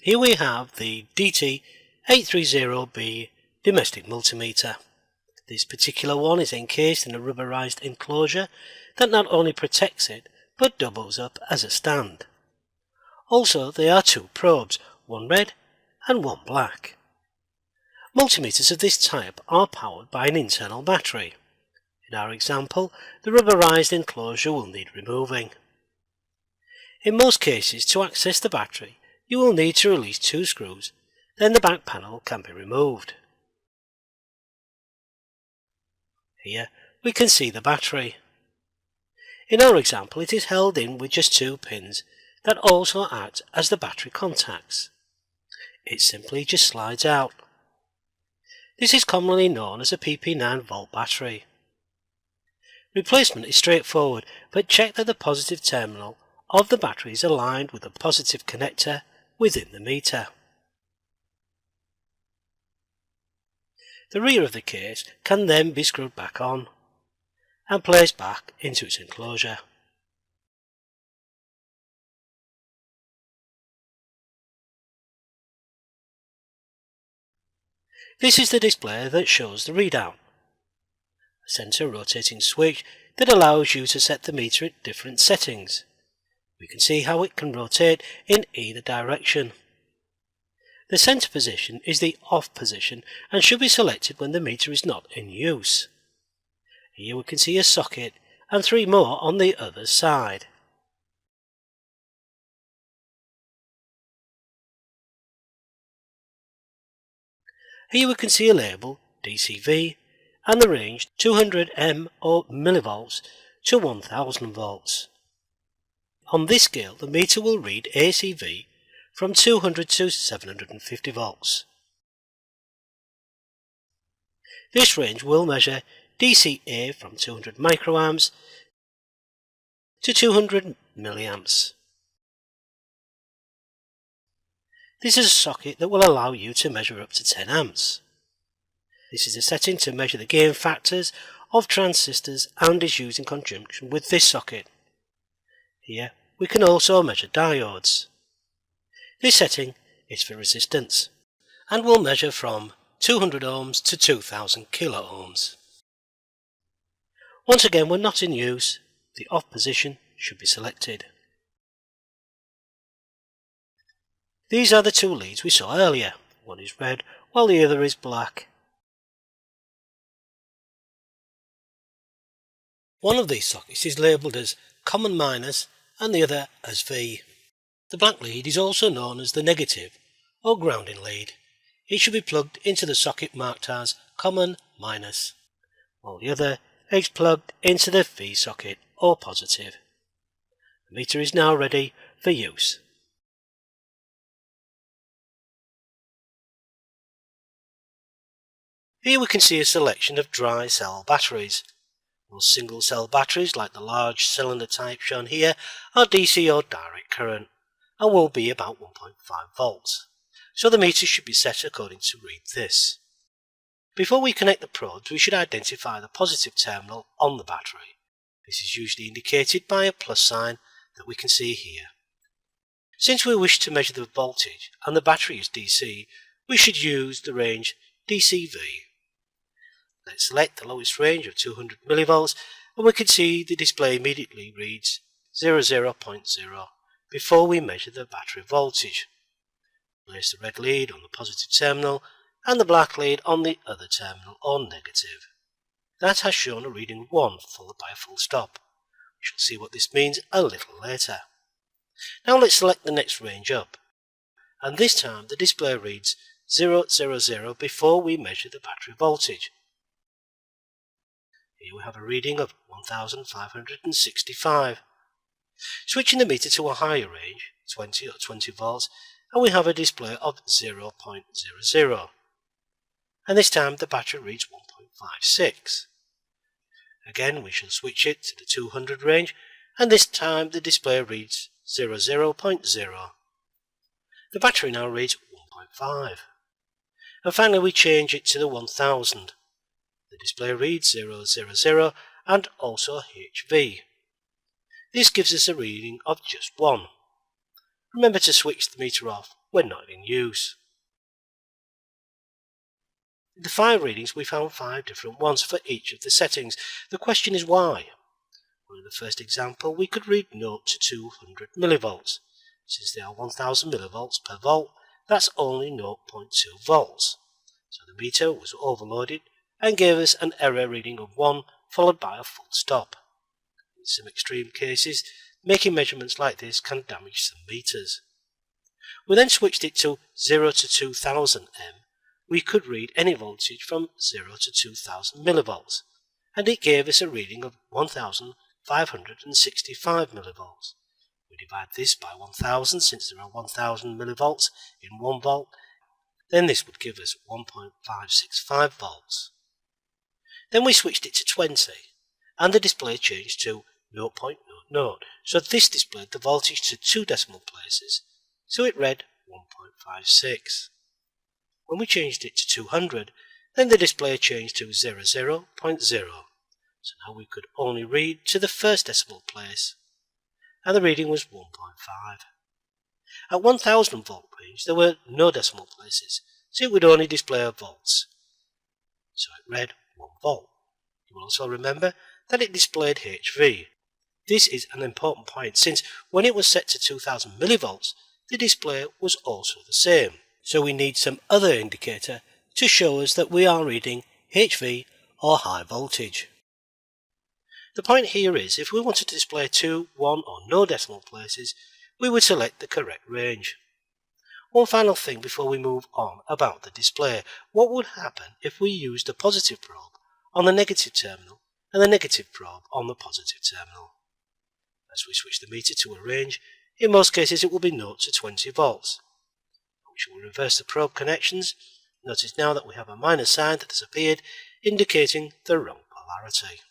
Here we have the DT830B domestic multimeter. This particular one is encased in a rubberized enclosure that not only protects it but doubles up as a stand. Also, there are two probes, one red and one black. Multimeters of this type are powered by an internal battery. In our example, the rubberized enclosure will need removing. In most cases, to access the battery, you will need to release two screws, then the back panel can be removed. Here we can see the battery. In our example, it is held in with just two pins that also act as the battery contacts. It simply just slides out. This is commonly known as a PP9 volt battery. Replacement is straightforward, but check that the positive terminal of the battery is aligned with the positive connector within the meter. The rear of the case can then be screwed back on and placed back into its enclosure. This is the display that shows the readout. A centre rotating switch that allows you to set the meter at different settings. We can see how it can rotate in either direction. The centre position is the off position and should be selected when the meter is not in use. Here we can see a socket and three more on the other side. Here we can see a label DCV and the range 200 mA or millivolts to 1000 volts. On this scale, the meter will read ACV from 200 to 750 volts. This range will measure DCA from 200 microamps to 200 milliamps. This is a socket that will allow you to measure up to 10 amps. This is a setting to measure the gain factors of transistors and is used in conjunction with this socket. Here we can also measure diodes. This setting is for resistance and will measure from 200 ohms to 2000 kilo ohms. Once again, when not in use, the off position should be selected. These are the two leads we saw earlier. One is red while the other is black. One of these sockets is labelled as common minus and the other as V. The black lead is also known as the negative or grounding lead. It should be plugged into the socket marked as common minus, while the other is plugged into the V socket or positive. The meter is now ready for use. Here we can see a selection of dry cell batteries. Most single cell batteries, like the large cylinder type shown here, are DC or direct current and will be about 1.5 volts. So the meter should be set according to read this. Before we connect the probes, we should identify the positive terminal on the battery. This is usually indicated by a plus sign that we can see here. Since we wish to measure the voltage and the battery is DC, we should use the range DCV. Let's select the lowest range of 200 millivolts and we can see the display immediately reads 00.0 before we measure the battery voltage. Place the red lead on the positive terminal and the black lead on the other terminal or negative. That has shown a reading 1 followed by a full stop. We shall see what this means a little later. Now let's select the next range up, and this time the display reads 000 before we measure the battery voltage. Here we have a reading of 1565. Switching the meter to a higher range, 20 or 20 volts, and we have a display of 0.00. And this time the battery reads 1.56. Again we shall switch it to the 200 range, and this time the display reads 00.0. The battery now reads 1.5. And finally we change it to the 1000. The display reads 000 and also HV. This gives us a reading of just 1. Remember to switch the meter off when not in use. In the 5 readings we found 5 different ones for each of the settings. The question is why? Well, in the first example we could read 0 to 200 millivolts. Since they are 1000 millivolts per volt, that's only 0.2 volts. So the meter was overloaded and gave us an error reading of 1 followed by a full stop. In some extreme cases, making measurements like this can damage some meters. We then switched it to 0 to 2000 M. We could read any voltage from 0 to 2000 millivolts, and it gave us a reading of 1565 millivolts. We divide this by 1000 since there are 1000 millivolts in 1 volt, then this would give us 1.565 volts. Then we switched it to 20, and the display changed to 0.00, so this displayed the voltage to 2 decimal places, so it read 1.56. When we changed it to 200, then the display changed to 00.0, so now we could only read to the first decimal place, and the reading was 1.5. At 1000 volt range there were no decimal places, so it would only display volts, so it read 1 volt. You will also remember that it displayed HV. This is an important point since when it was set to 2000 millivolts, the display was also the same. So we need some other indicator to show us that we are reading HV or high voltage. The point here is if we wanted to display 2, 1 or no decimal places, we would select the correct range. One final thing before we move on about the display. What would happen if we used the positive probe on the negative terminal and the negative probe on the positive terminal? As we switch the meter to a range, in most cases it will be 0 to 20 volts. We will reverse the probe connections. Notice now that we have a minus sign that has appeared indicating the wrong polarity.